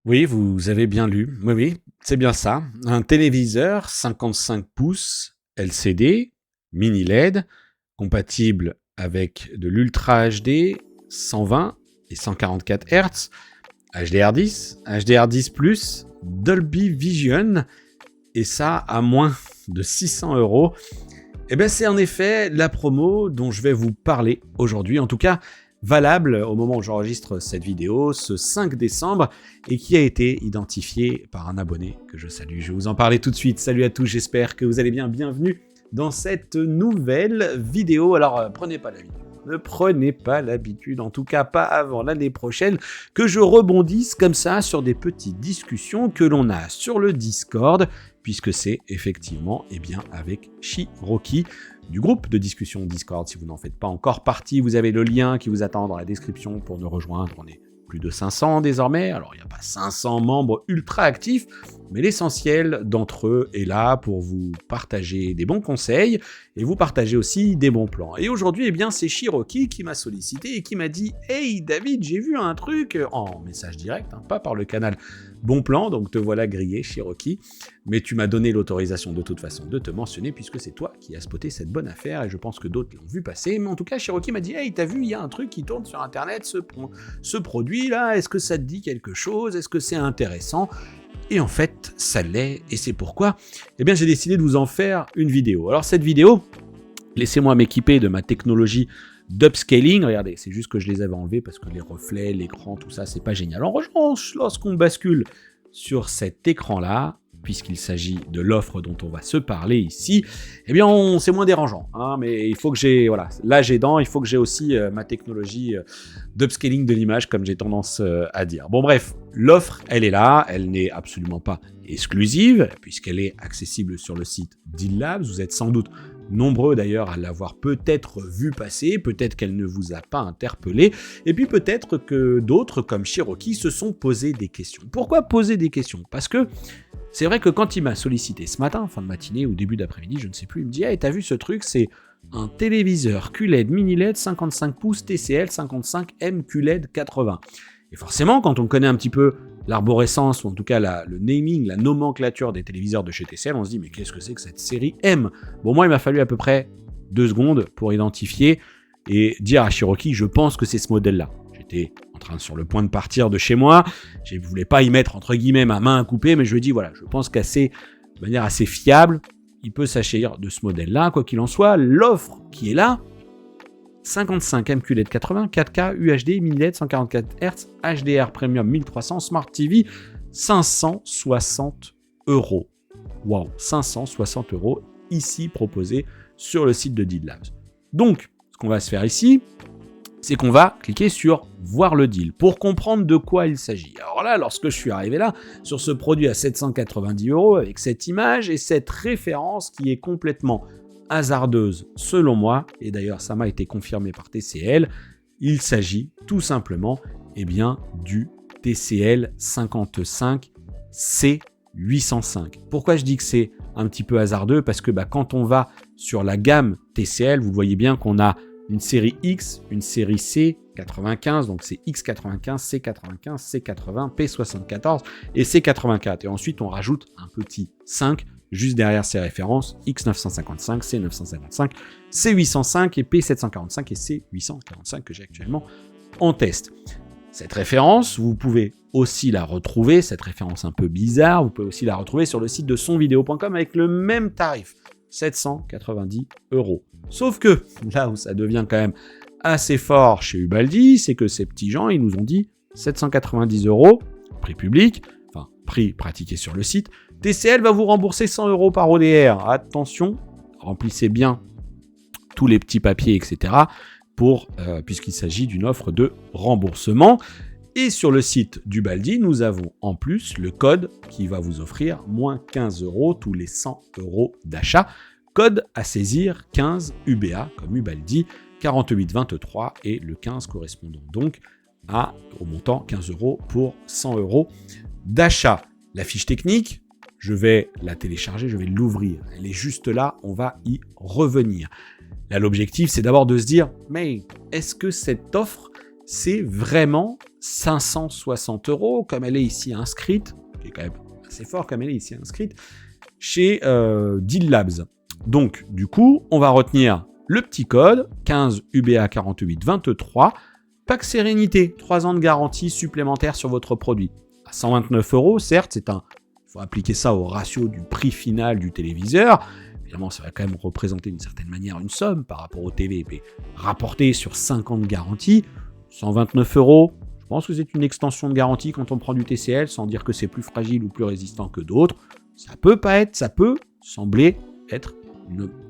Oui, vous avez bien lu. Oui, oui, c'est bien ça. Un téléviseur 55 pouces LCD, mini LED, compatible avec de l'Ultra HD, 120 et 144 Hz, HDR10, HDR10+, Dolby Vision, et ça à moins de 600 euros. Eh bien, c'est en effet la promo dont je vais vous parler aujourd'hui. En tout cas, valable au moment où j'enregistre cette vidéo, ce 5 décembre, et qui a été identifié par un abonné que je salue. Je vais vous en parler tout de suite. Salut à tous, j'espère que vous allez bien. Bienvenue dans cette nouvelle vidéo. Alors, prenez pas l'habitude. Ne prenez pas l'habitude, en tout cas pas avant l'année prochaine, que je rebondisse comme ça sur des petites discussions que l'on a sur le Discord, puisque c'est effectivement avec Shiroki, du groupe de discussion Discord. Si vous n'en faites pas encore partie, vous avez le lien qui vous attend dans la description pour nous rejoindre. On est plus de 500 désormais, alors il n'y a pas 500 membres ultra actifs, mais l'essentiel d'entre eux est là pour vous partager des bons conseils et vous partager aussi des bons plans. Et aujourd'hui, c'est Shiroki qui m'a sollicité et qui m'a dit « Hey David, j'ai vu un truc » en message direct, pas par le canal Bon Plan, donc te voilà grillé Shiroki, mais tu m'as donné l'autorisation de toute façon de te mentionner puisque c'est toi qui as spoté cette bonne affaire et je pense que d'autres l'ont vu passer. Mais en tout cas, Shiroki m'a dit « Hey, t'as vu, il y a un truc qui tourne sur internet, ce produit-là, est-ce que ça te dit quelque chose? Est-ce que c'est intéressant ?» Et en fait, ça l'est, et c'est pourquoi j'ai décidé de vous en faire une vidéo. Alors cette vidéo, laissez-moi m'équiper de ma technologie d'upscaling. Regardez, c'est juste que je les avais enlevés parce que les reflets, l'écran, tout ça, c'est pas génial. En revanche, lorsqu'on bascule sur cet écran-là, puisqu'il s'agit de l'offre dont on va se parler ici, c'est moins dérangeant. Mais il faut que j'ai, voilà, là j'ai il faut que j'ai aussi ma technologie d'upscaling de l'image, comme j'ai tendance à dire. Bon bref, l'offre, elle est là, elle n'est absolument pas exclusive, puisqu'elle est accessible sur le site Deal Labs. Vous êtes sans doute nombreux d'ailleurs à l'avoir peut-être vu passer, peut-être qu'elle ne vous a pas interpellé, et puis peut-être que d'autres, comme Shiroki, se sont posé des questions. Pourquoi poser des questions? Parce que c'est vrai que quand il m'a sollicité ce matin, fin de matinée ou début d'après-midi, je ne sais plus, il me dit « Hey, t'as vu ce truc, c'est un téléviseur QLED mini LED 55 pouces TCL 55M QLED 80. » Et forcément, quand on connaît un petit peu l'arborescence, ou en tout cas le naming, la nomenclature des téléviseurs de chez TCL, on se dit « Mais qu'est-ce que c'est que cette série M ?» Bon, moi, il m'a fallu à peu près 2 secondes pour identifier et dire à Shiroki « Je pense que c'est ce modèle-là. » J'étais sur le point de partir de chez moi, je ne voulais pas y mettre entre guillemets ma main à couper, mais je lui ai dit voilà, je pense de manière assez fiable, il peut s'agir de ce modèle-là. Quoi qu'il en soit, l'offre qui est là, 55 MQLED 80, 4K, UHD, mini LED, 144 Hz, HDR Premium 1300, Smart TV, 560 euros. Waouh, 560 euros ici proposés sur le site de Deal Labs. Donc, ce qu'on va se faire ici, c'est qu'on va cliquer sur « Voir le deal » pour comprendre de quoi il s'agit. Alors là, lorsque je suis arrivé là, sur ce produit à 790 euros, avec cette image et cette référence qui est complètement hasardeuse selon moi, et d'ailleurs ça m'a été confirmé par TCL, il s'agit tout simplement du TCL 55 C805. Pourquoi je dis que c'est un petit peu hasardeux? Parce que quand on va sur la gamme TCL, vous voyez bien qu'on a une série X, une série C95, donc c'est X95, C95, C80, P74 et C84. Et ensuite, on rajoute un petit 5 juste derrière ces références, X955, C955, C805 et P745 et C845 que j'ai actuellement en test. Cette référence, vous pouvez aussi la retrouver, cette référence un peu bizarre, vous pouvez aussi la retrouver sur le site de sonvideo.com avec le même tarif, 790 euros. Sauf que, là où ça devient quand même assez fort chez Ubaldi, c'est que ces petits gens, ils nous ont dit 790 euros, prix public, enfin prix pratiqué sur le site, TCL va vous rembourser 100 euros par ODR. Attention, remplissez bien tous les petits papiers, etc. Puisqu'il s'agit d'une offre de remboursement. Et sur le site d'Ubaldi, nous avons en plus le code qui va vous offrir moins 15 euros tous les 100 euros d'achat. Code à saisir 15 UBA comme Ubaldi, 4823 et le 15 correspondant donc au montant 15 euros pour 100 euros d'achat. La fiche technique, je vais la télécharger, je vais l'ouvrir. Elle est juste là, on va y revenir. Là, l'objectif, c'est d'abord de se dire, mais est-ce que cette offre, c'est vraiment 560 €, comme elle est ici inscrite, qui est quand même assez fort comme elle est ici inscrite, chez Deal Labs. Donc, du coup, on va retenir le petit code 15 UBA 48 23, pack sérénité, 3 ans de garantie supplémentaire sur votre produit. À 129 €, certes, il faut appliquer ça au ratio du prix final du téléviseur. Évidemment, ça va quand même représenter d'une certaine manière une somme par rapport au TV, mais rapporté sur 5 ans de garantie, 129 €, je pense que c'est une extension de garantie quand on prend du TCL, sans dire que c'est plus fragile ou plus résistant que d'autres. Ça peut sembler être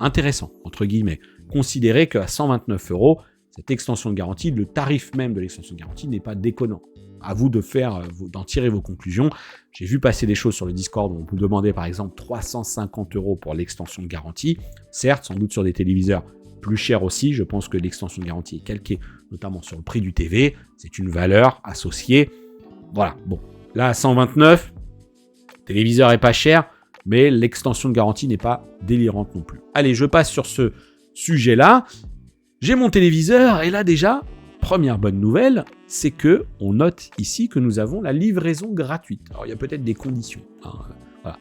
intéressant, entre guillemets. Considérez qu'à 129 €, cette extension de garantie, le tarif même de l'extension de garantie n'est pas déconnant. À vous d'en tirer vos conclusions. J'ai vu passer des choses sur le Discord où on vous demandait par exemple 350 € pour l'extension de garantie. Certes, sans doute sur des téléviseurs plus chers aussi. Je pense que l'extension de garantie est calquée notamment sur le prix du TV. C'est une valeur associée. Voilà, bon. Là, à 129, le téléviseur est pas cher, mais l'extension de garantie n'est pas délirante non plus. Allez, je passe sur ce sujet-là. J'ai mon téléviseur et là déjà, première bonne nouvelle, c'est que on note ici que nous avons la livraison gratuite. Alors il y a peut-être des conditions. Voilà.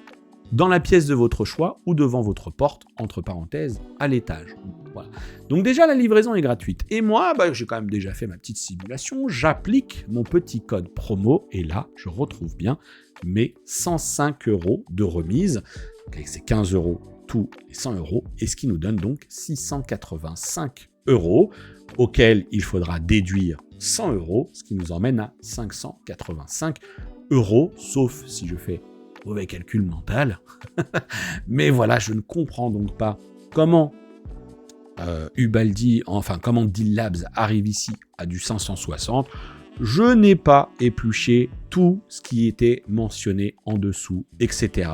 Dans la pièce de votre choix ou devant votre porte, entre parenthèses, à l'étage. Voilà. Donc déjà la livraison est gratuite. Et moi, j'ai quand même déjà fait ma petite simulation. J'applique mon petit code promo et là, je retrouve bien mes 105 € de remise. Donc avec ces 15 € tous les 100 €, et ce qui nous donne donc 685 € auquel il faudra déduire 100 €, ce qui nous emmène à 585 €, sauf si je fais mauvais calcul mental. Mais voilà, je ne comprends donc pas comment comment Deal Labs arrive ici à du 560. Je n'ai pas épluché tout ce qui était mentionné en dessous, etc.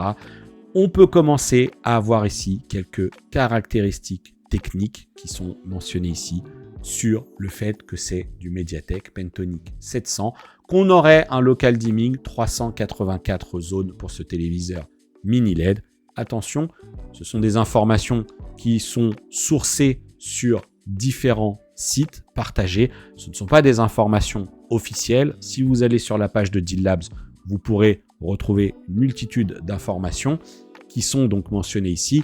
On peut commencer à avoir ici quelques caractéristiques techniques qui sont mentionnées ici sur le fait que c'est du Mediatek Pentonic 700, qu'on aurait un local dimming 384 zones pour ce téléviseur mini LED. Attention, ce sont des informations qui sont sourcées sur différents sites partagés. Ce ne sont pas des informations officielles. Si vous allez sur la page de Deal Labs, vous pourrez retrouver une multitude d'informations qui sont donc mentionnées ici.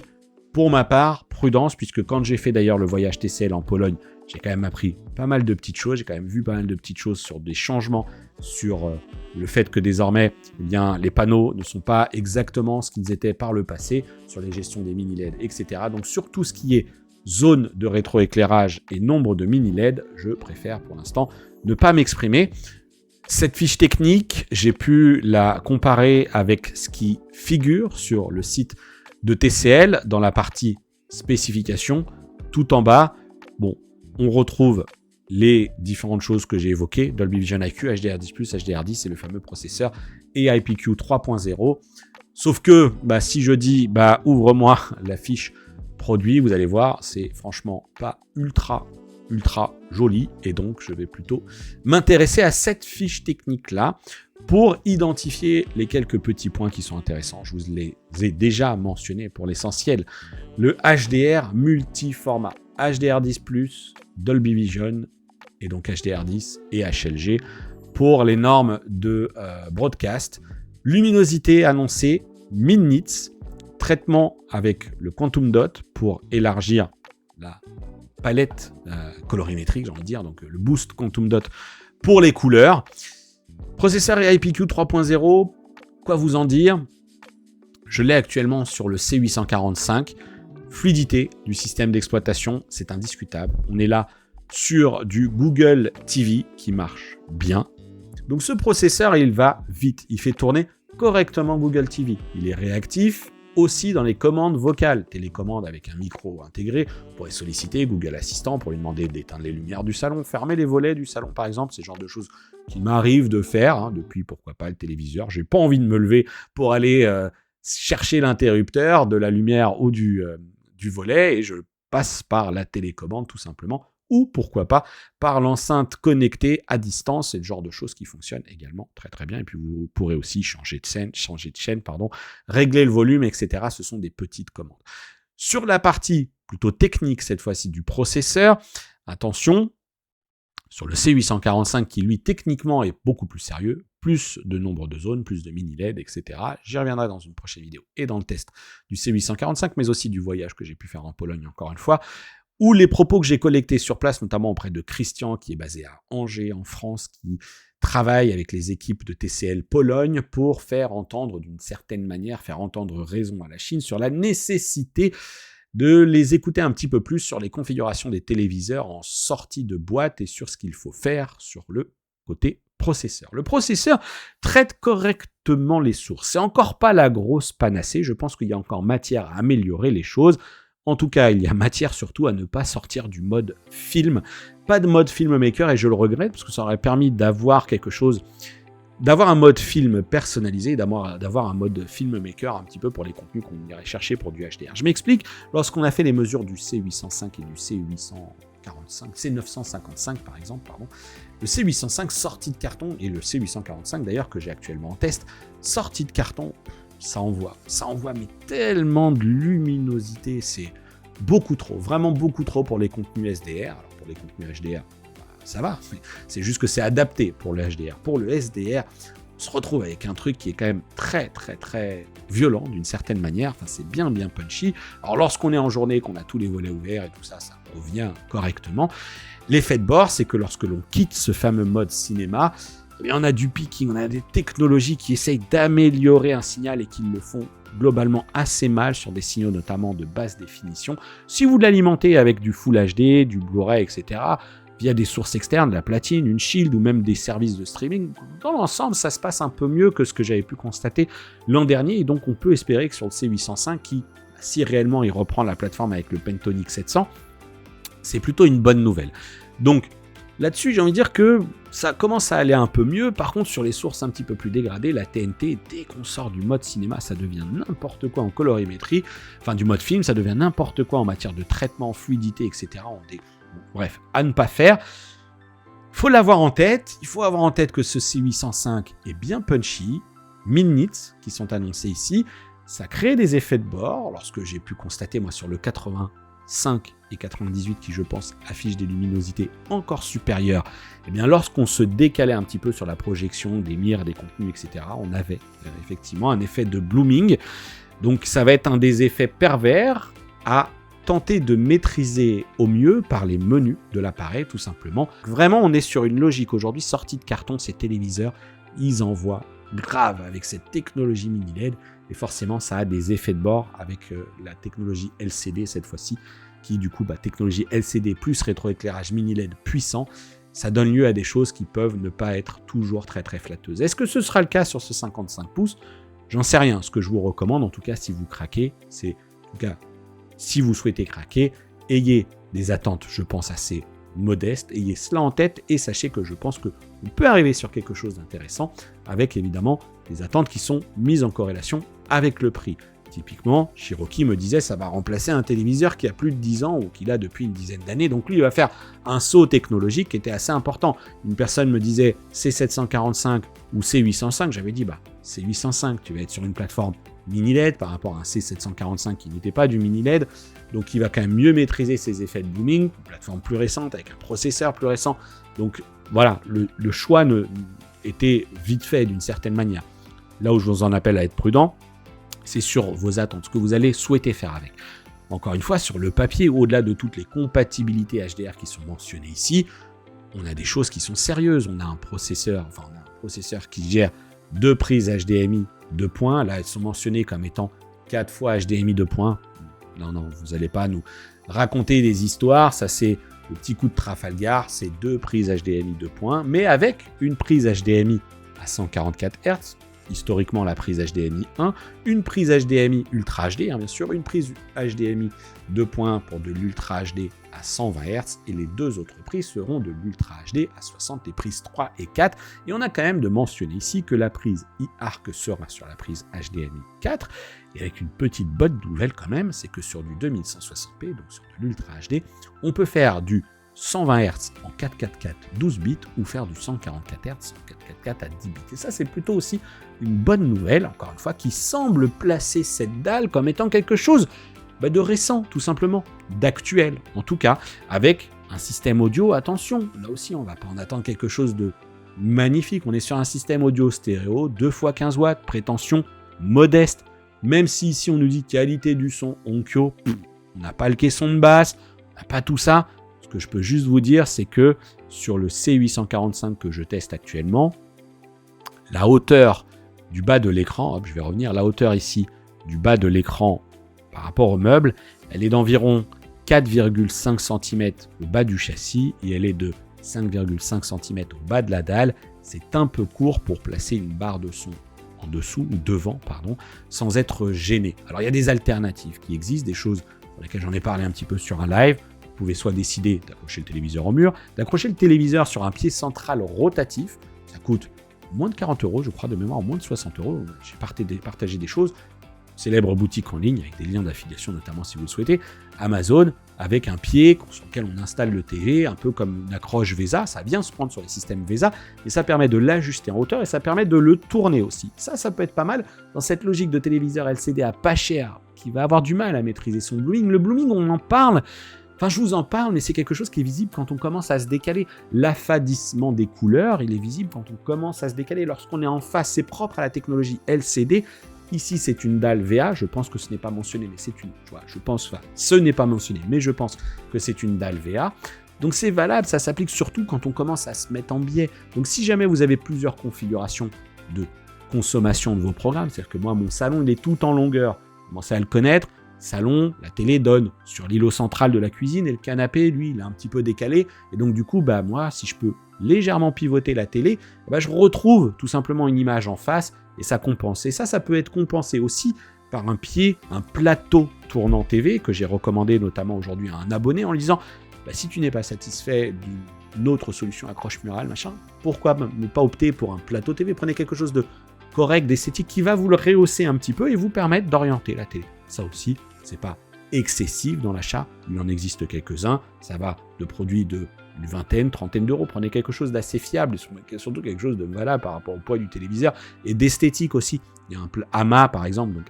Pour ma part, prudence, puisque quand j'ai fait d'ailleurs le voyage TCL en Pologne, j'ai quand même appris pas mal de petites choses, j'ai quand même vu pas mal de petites choses sur des changements, sur le fait que désormais, les panneaux ne sont pas exactement ce qu'ils étaient par le passé, sur les gestions des mini-LED, etc. Donc sur tout ce qui est zone de rétroéclairage et nombre de mini-LED, je préfère pour l'instant ne pas m'exprimer. Cette fiche technique, j'ai pu la comparer avec ce qui figure sur le site de TCL dans la partie spécification, tout en bas. Bon, on retrouve les différentes choses que j'ai évoquées, Dolby Vision IQ, HDR10+, HDR10 et le fameux processeur AIPQ 3.0. Sauf que si je dis ouvre-moi la fiche produit, vous allez voir, c'est franchement pas ultra joli, et donc je vais plutôt m'intéresser à cette fiche technique là pour identifier les quelques petits points qui sont intéressants. Je vous les ai déjà mentionnés pour l'essentiel. Le HDR multi-format, HDR10+, Dolby Vision, et donc HDR10 et HLG pour les normes de broadcast. Luminosité annoncée, 1000 nits, traitement avec le Quantum Dot pour élargir la palette colorimétrique, j'ai envie de dire, donc le boost Quantum Dot pour les couleurs. Processeur AIPQ 3.0, quoi vous en dire? Je l'ai actuellement sur le C845. Fluidité du système d'exploitation, c'est indiscutable. On est là sur du Google TV qui marche bien. Donc ce processeur, il va vite. Il fait tourner correctement Google TV. Il est réactif aussi dans les commandes vocales. Télécommande avec un micro intégré. Vous pourrez solliciter Google Assistant pour lui demander d'éteindre les lumières du salon, fermer les volets du salon par exemple. C'est le genre de choses qui m'arrive de faire depuis, pourquoi pas, le téléviseur. J'ai pas envie de me lever pour aller chercher l'interrupteur de la lumière ou du volet, et je passe par la télécommande tout simplement, ou pourquoi pas par l'enceinte connectée à distance. C'est le genre de choses qui fonctionnent également très très bien. Et puis vous pourrez aussi changer de chaîne, régler le volume, etc. Ce sont des petites commandes. Sur la partie plutôt technique cette fois-ci du processeur, attention, sur le C845 qui, lui, techniquement est beaucoup plus sérieux, plus de nombre de zones, plus de mini-LED, etc. J'y reviendrai dans une prochaine vidéo et dans le test du C845, mais aussi du voyage que j'ai pu faire en Pologne, encore une fois, ou les propos que j'ai collectés sur place, notamment auprès de Christian, qui est basé à Angers, en France, qui travaille avec les équipes de TCL Pologne pour faire entendre, d'une certaine manière, faire entendre raison à la Chine sur la nécessité de les écouter un petit peu plus sur les configurations des téléviseurs en sortie de boîte et sur ce qu'il faut faire sur le côté processeur. Le processeur traite correctement les sources. C'est encore pas la grosse panacée. Je pense qu'il y a encore matière à améliorer les choses. En tout cas, il y a matière surtout à ne pas sortir du mode film. Pas de mode filmmaker et je le regrette parce que ça aurait permis d'avoir quelque chose, d'avoir un mode film personnalisé, d'avoir un mode filmmaker un petit peu pour les contenus qu'on irait chercher pour du HDR. Je m'explique, lorsqu'on a fait les mesures du C805 et du C955 par exemple, le C805 sorti de carton, et le C845 d'ailleurs que j'ai actuellement en test, sorti de carton, ça envoie mais tellement de luminosité, c'est beaucoup trop, vraiment beaucoup trop pour les contenus SDR. Alors pour les contenus HDR, ça va, c'est juste que c'est adapté pour le HDR. Pour le SDR, on se retrouve avec un truc qui est quand même très très très violent d'une certaine manière, enfin c'est bien punchy. Alors lorsqu'on est en journée, qu'on a tous les volets ouverts et tout ça, ça revient correctement. L'effet de bord, c'est que lorsque l'on quitte ce fameux mode cinéma, eh bien, on a du peaking, on a des technologies qui essayent d'améliorer un signal et qui le font globalement assez mal sur des signaux notamment de basse définition. Si vous l'alimentez avec du Full HD, du Blu-ray, etc., via des sources externes, la platine, une shield ou même des services de streaming, dans l'ensemble, ça se passe un peu mieux que ce que j'avais pu constater l'an dernier. Et donc, on peut espérer que sur le C805, qui, si réellement il reprend la plateforme avec le Pentonic 700, c'est plutôt une bonne nouvelle. Donc, là-dessus, j'ai envie de dire que ça commence à aller un peu mieux. Par contre, sur les sources un petit peu plus dégradées, la TNT, dès qu'on sort du mode cinéma, ça devient n'importe quoi en colorimétrie. Enfin, du mode film, ça devient n'importe quoi en matière de traitement, fluidité, etc. Bref, à ne pas faire. Il faut l'avoir en tête. Il faut avoir en tête que ce C805 est bien punchy. 1000 nits qui sont annoncés ici. Ça crée des effets de bord. Lorsque j'ai pu constater, moi, sur le 85 et 98, qui je pense affichent des luminosités encore supérieures, et bien lorsqu'on se décalait un petit peu sur la projection des mires, des contenus, etc., on avait effectivement un effet de blooming. Donc ça va être un des effets pervers à tenter de maîtriser au mieux par les menus de l'appareil, tout simplement. Vraiment, on est sur une logique aujourd'hui, sortie de carton, ces téléviseurs, ils envoient grave avec cette technologie mini LED, et forcément, ça a des effets de bord avec la technologie LCD cette fois-ci, qui du coup, technologie LCD plus rétroéclairage mini LED puissant, ça donne lieu à des choses qui peuvent ne pas être toujours très très flatteuses. Est-ce que ce sera le cas sur ce 55 pouces ? J'en sais rien. Ce que je vous recommande, en tout cas, si vous craquez, c'est, en tout cas, si vous souhaitez craquer, ayez des attentes, je pense, assez modestes, ayez cela en tête et sachez que je pense qu'on peut arriver sur quelque chose d'intéressant avec évidemment des attentes qui sont mises en corrélation avec le prix. Typiquement, Shiroki me disait ça va remplacer un téléviseur qui a plus de 10 ans ou qu'il a depuis une dizaine d'années, donc lui il va faire un saut technologique qui était assez important. Une personne me disait C745 ou C805, j'avais dit C805, tu vas être sur une plateforme mini LED par rapport à un C745 qui n'était pas du mini LED, donc il va quand même mieux maîtriser ses effets de booming, une plateforme plus récente avec un processeur plus récent, donc voilà, le choix était vite fait d'une certaine manière. Là où je vous en appelle à être prudent, c'est sur vos attentes, ce que vous allez souhaiter faire avec. Encore une fois, sur le papier, au-delà de toutes les compatibilités HDR qui sont mentionnées ici, on a des choses qui sont sérieuses. On a un processeur qui gère 2 prises HDMI 2 points. Là, elles sont mentionnées comme étant 4 fois HDMI 2 points. Non, vous n'allez pas nous raconter des histoires. Ça, c'est le petit coup de Trafalgar. C'est 2 prises HDMI 2 points, mais avec une prise HDMI à 144 Hz. Historiquement la prise HDMI 1, une prise HDMI Ultra HD, bien sûr, une prise HDMI 2 points pour de l'Ultra HD à 120 Hz, et les 2 autres prises seront de l'Ultra HD à 60, les prises 3 et 4, et on a quand même de mentionner ici que la prise iArc sera sur la prise HDMI 4, et avec une petite bonne nouvelle quand même, c'est que sur du 2160p, donc sur de l'Ultra HD, on peut faire du 120 Hz en 444 12 bits ou faire du 144 Hz en 444 à 10 bits. Et ça, c'est plutôt aussi une bonne nouvelle, encore une fois, qui semble placer cette dalle comme étant quelque chose de récent, tout simplement, d'actuel, en tout cas, avec un système audio, attention, là aussi, on ne va pas en attendre quelque chose de magnifique. On est sur un système audio stéréo, 2 x 15 watts, prétention modeste. Même si ici, on nous dit qualité du son Onkyo, on n'a pas le caisson de basse, on n'a pas tout ça. Ce que je peux juste vous dire, c'est que sur le C845 que je teste actuellement, la hauteur du bas de l'écran, hop, je vais revenir, la hauteur ici du bas de l'écran par rapport au meuble, elle est d'environ 4,5 cm au bas du châssis et elle est de 5,5 cm au bas de la dalle. C'est un peu court pour placer une barre de son en dessous ou devant, pardon, sans être gêné. Alors il y a des alternatives qui existent, des choses pour lesquelles j'en ai parlé un petit peu sur un live. Vous pouvez soit décider d'accrocher le téléviseur au mur, d'accrocher le téléviseur sur un pied central rotatif. Ça coûte moins de 40 €, je crois, de mémoire, moins de 60 €. J'ai partagé des choses. Célèbre boutique en ligne avec des liens d'affiliation, notamment si vous le souhaitez. Amazon, avec un pied sur lequel on installe le télé, un peu comme une accroche VESA. Ça vient se prendre sur les systèmes VESA et ça permet de l'ajuster en hauteur et ça permet de le tourner aussi. Ça peut être pas mal dans cette logique de téléviseur LCD à pas cher qui va avoir du mal à maîtriser son blooming. Le blooming, on en parle. Enfin, je vous en parle, mais c'est quelque chose qui est visible quand on commence à se décaler. L'affadissement des couleurs, il est visible quand on commence à se décaler. Lorsqu'on est en face, c'est propre à la technologie LCD. Ici, c'est une dalle VA. Je pense que ce n'est pas mentionné, mais c'est une... ce n'est pas mentionné, mais je pense que c'est une dalle VA. Donc, c'est valable. Ça s'applique surtout quand on commence à se mettre en biais. Donc, si jamais vous avez plusieurs configurations de consommation de vos programmes, c'est-à-dire que moi, mon salon, il est tout en longueur. Vous commencez à le connaître. Salon, la télé donne sur l'îlot central de la cuisine et le canapé, lui, il est un petit peu décalé. Et donc, du coup, moi, si je peux légèrement pivoter la télé, je retrouve tout simplement une image en face et ça compense. Et ça peut être compensé aussi par un plateau tournant TV que j'ai recommandé notamment aujourd'hui à un abonné en lui disant si tu n'es pas satisfait d'une autre solution accroche murale, machin, pourquoi ne pas opter pour un plateau TV? Prenez quelque chose de correct, d'esthétique qui va vous le rehausser un petit peu et vous permettre d'orienter la télé. Ça aussi, c'est pas excessif dans l'achat, il en existe quelques-uns, ça va de produits d'une vingtaine, trentaine d'euros, prenez quelque chose d'assez fiable, et surtout quelque chose de valable par rapport au poids du téléviseur, et d'esthétique aussi. Il y a un HAMA par exemple, donc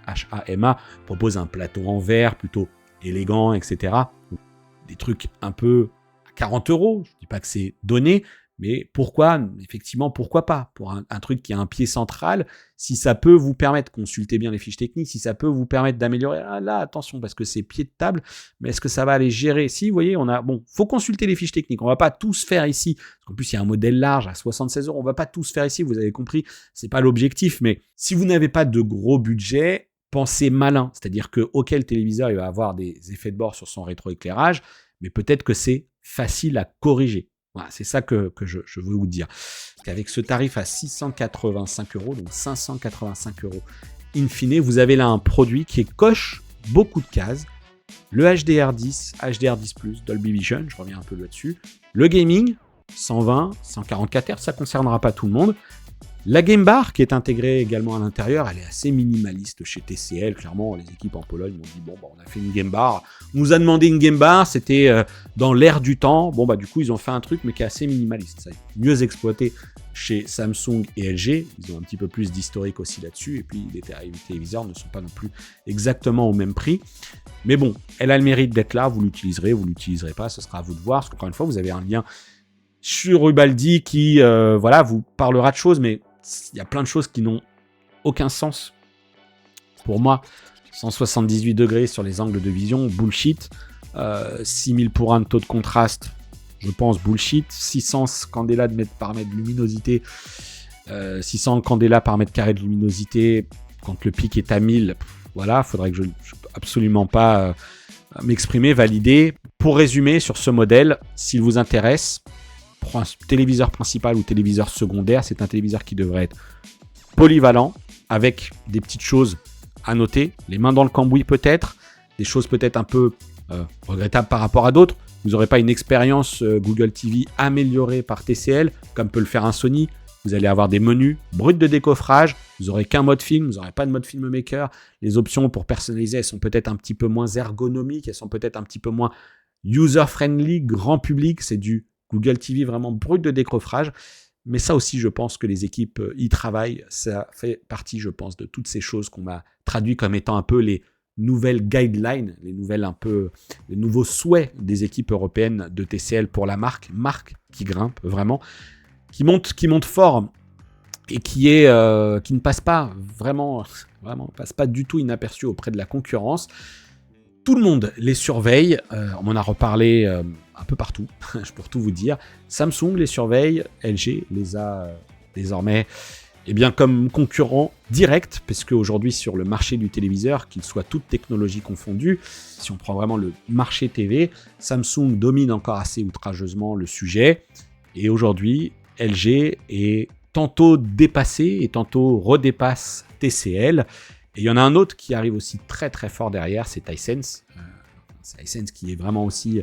HAMA, propose un plateau en verre plutôt élégant, etc. Des trucs un peu à 40 €, je dis pas que c'est donné, mais pourquoi pas, pour un truc qui a un pied central, si ça peut vous permettre, consultez bien les fiches techniques, si ça peut vous permettre d'améliorer, là, attention, parce que c'est pied de table, mais est-ce que ça va aller gérer? Si, vous voyez, faut consulter les fiches techniques, on va pas tous faire ici, parce qu'en plus, il y a un modèle large à 76 €, on va pas tous faire ici, vous avez compris, c'est pas l'objectif, mais si vous n'avez pas de gros budget, pensez malin, c'est-à-dire que, le téléviseur, il va avoir des effets de bord sur son rétroéclairage, mais peut-être que c'est facile à corriger. Voilà, c'est ça que je veux vous dire. Avec ce tarif à 685 €, donc 585 € in fine, vous avez là un produit qui coche beaucoup de cases. Le HDR10, HDR10+, Dolby Vision, je reviens un peu là-dessus. Le gaming, 120, 144 Hz, ça ne concernera pas tout le monde. La Game Bar qui est intégrée également à l'intérieur, elle est assez minimaliste chez TCL. Clairement, les équipes en Pologne m'ont dit on a fait une Game Bar. On nous a demandé une Game Bar, c'était dans l'air du temps. Du coup, ils ont fait un truc mais qui est assez minimaliste. Ça est mieux exploité chez Samsung et LG. Ils ont un petit peu plus d'historique aussi là-dessus. Et puis, les téléviseurs ne sont pas non plus exactement au même prix. Mais bon, elle a le mérite d'être là. Vous l'utiliserez, vous l'utiliserez pas. Ce sera à vous de voir. Parce qu'encore une fois, vous avez un lien sur Ubaldi qui vous parlera de choses, mais il y a plein de choses qui n'ont aucun sens. Pour moi, 178 degrés sur les angles de vision, bullshit. 6000 pour 1 de taux de contraste, je pense bullshit. 600 candela par mètre de luminosité, 600 candela par mètre carré de luminosité, quand le pic est à 1000, faudrait que je peux absolument pas m'exprimer, valider. Pour résumer sur ce modèle, s'il vous intéresse, pour un téléviseur principal ou téléviseur secondaire, c'est un téléviseur qui devrait être polyvalent, avec des petites choses à noter, les mains dans le cambouis peut-être, des choses peut-être un peu regrettables par rapport à d'autres. Vous n'aurez pas une expérience Google TV améliorée par TCL, comme peut le faire un Sony. Vous allez avoir des menus bruts de décoffrage, vous n'aurez qu'un mode film, vous n'aurez pas de mode filmmaker. Les options pour personnaliser, elles sont peut-être un petit peu moins ergonomiques, elles sont peut-être un petit peu moins user-friendly, grand public, c'est du Google TV vraiment brut de décoffrage, mais ça aussi je pense que les équipes y travaillent, ça fait partie je pense de toutes ces choses qu'on m'a traduit comme étant un peu les nouvelles guidelines, les nouveaux souhaits des équipes européennes de TCL pour la marque qui grimpe vraiment, qui monte fort et qui ne passe pas vraiment passe pas du tout inaperçu auprès de la concurrence. Tout le monde les surveille, on en a reparlé un peu partout, pour tout vous dire. Samsung les surveille, LG les a désormais comme concurrent direct, parce qu'aujourd'hui sur le marché du téléviseur, qu'il soit toute technologie confondue, si on prend vraiment le marché TV, Samsung domine encore assez outrageusement le sujet, et aujourd'hui LG est tantôt dépassé et tantôt redépasse TCL. Et il y en a un autre qui arrive aussi très très fort derrière, c'est Hisense. C'est Hisense qui est vraiment aussi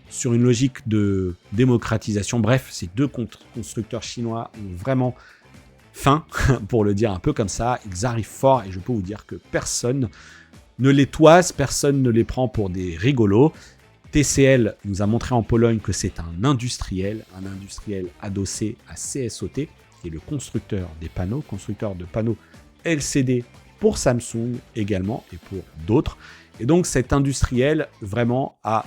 sur une logique de démocratisation. Bref, ces deux constructeurs chinois ont vraiment faim, pour le dire un peu comme ça. Ils arrivent fort et je peux vous dire que personne ne les toise, personne ne les prend pour des rigolos. TCL nous a montré en Pologne que c'est un industriel adossé à CSOT, qui est le constructeur des panneaux, constructeur de panneaux LCD pour Samsung également et pour d'autres. Et donc cet industriel vraiment a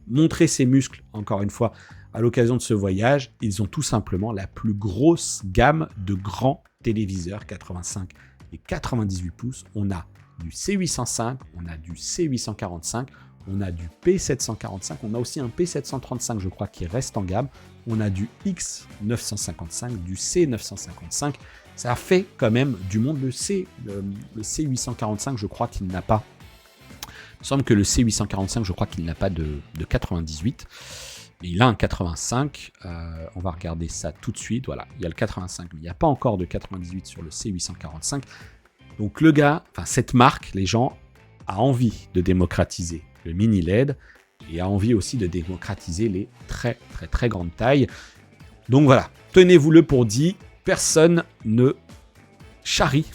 montré ses muscles, encore une fois, à l'occasion de ce voyage. Ils ont tout simplement la plus grosse gamme de grands téléviseurs 85 et 98 pouces. On a du C805, on a du C845, on a du P745, on a aussi un P735, je crois, qui reste en gamme. On a du X955, du C955. Ça fait quand même du monde. Le C845, je crois qu'il n'a pas. Il me semble que le C845, je crois qu'il n'a pas de 98. Mais il a un 85. On va regarder ça tout de suite. Voilà, il y a le 85, mais il n'y a pas encore de 98 sur le C845. Donc le gars, cette marque, les gens, a envie de démocratiser le mini LED et a envie aussi de démocratiser les très très très grandes tailles. Donc voilà, tenez-vous-le pour dit, personne ne charrie,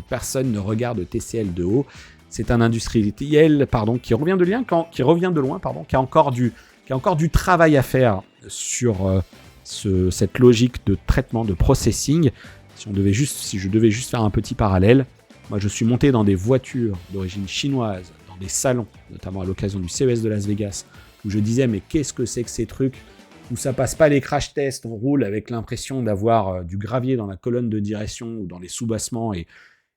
personne ne regarde TCL de haut. C'est un industriel qui revient de loin, qui a encore du travail à faire sur cette logique de traitement, de processing. Si je devais juste faire un petit parallèle, moi je suis monté dans des voitures d'origine chinoise, dans des salons, notamment à l'occasion du CES de Las Vegas, où je disais mais qu'est-ce que c'est que ces trucs où ça passe pas les crash tests, on roule avec l'impression d'avoir du gravier dans la colonne de direction ou dans les sous-bassements et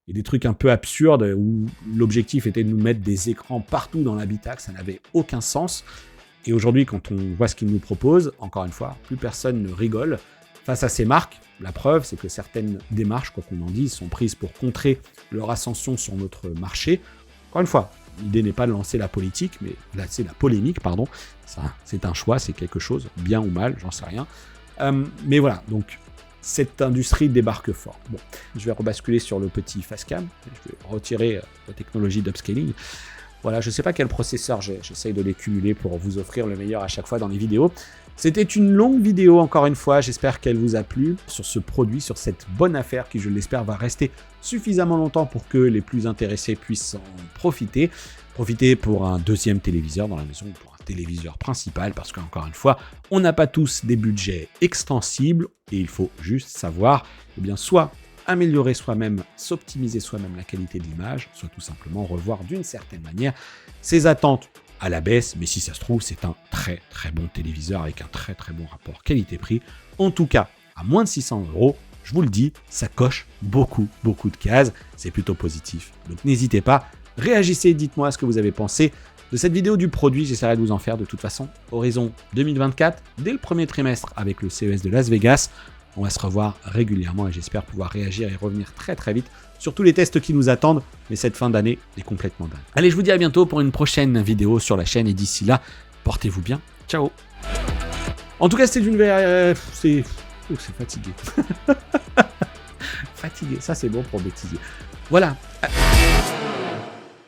des trucs un peu absurdes où l'objectif était de nous mettre des écrans partout dans l'habitacle, ça n'avait aucun sens. Et aujourd'hui, quand on voit ce qu'ils nous proposent, encore une fois, plus personne ne rigole face à ces marques. La preuve, c'est que certaines démarches, quoi qu'on en dise, sont prises pour contrer leur ascension sur notre marché. Encore une fois, l'idée n'est pas de lancer la politique, mais c'est la polémique, pardon. Ça, c'est un choix, c'est quelque chose, bien ou mal, j'en sais rien. Mais voilà, donc cette industrie débarque fort. Bon, je vais rebasculer sur le petit Facecam, je vais retirer la technologie d'upscaling. Voilà, je ne sais pas quel processeur j'essaye de les cumuler pour vous offrir le meilleur à chaque fois dans les vidéos. C'était une longue vidéo, encore une fois, j'espère qu'elle vous a plu sur ce produit, sur cette bonne affaire qui, je l'espère, va rester suffisamment longtemps pour que les plus intéressés puissent en profiter. Profiter pour un deuxième téléviseur dans la maison, ou pour un téléviseur principal, parce qu'encore une fois, on n'a pas tous des budgets extensibles, et il faut juste savoir, soit améliorer soi-même, s'optimiser soi-même la qualité de l'image, soit tout simplement revoir d'une certaine manière ses attentes à la baisse, mais si ça se trouve, c'est un très très bon téléviseur avec un très très bon rapport qualité-prix. En tout cas, à moins de 600 €, je vous le dis, ça coche beaucoup de cases, c'est plutôt positif. Donc n'hésitez pas, réagissez, dites-moi ce que vous avez pensé de cette vidéo du produit, j'essaierai de vous en faire de toute façon. Horizon 2024, dès le premier trimestre avec le CES de Las Vegas. On va se revoir régulièrement et j'espère pouvoir réagir et revenir très très vite sur tous les tests qui nous attendent. Mais cette fin d'année est complètement dingue. Allez, je vous dis à bientôt pour une prochaine vidéo sur la chaîne et d'ici là, portez-vous bien. Ciao. En tout cas, c'était une... c'est fatigué. Fatigué, ça c'est bon pour bêtiser. Voilà.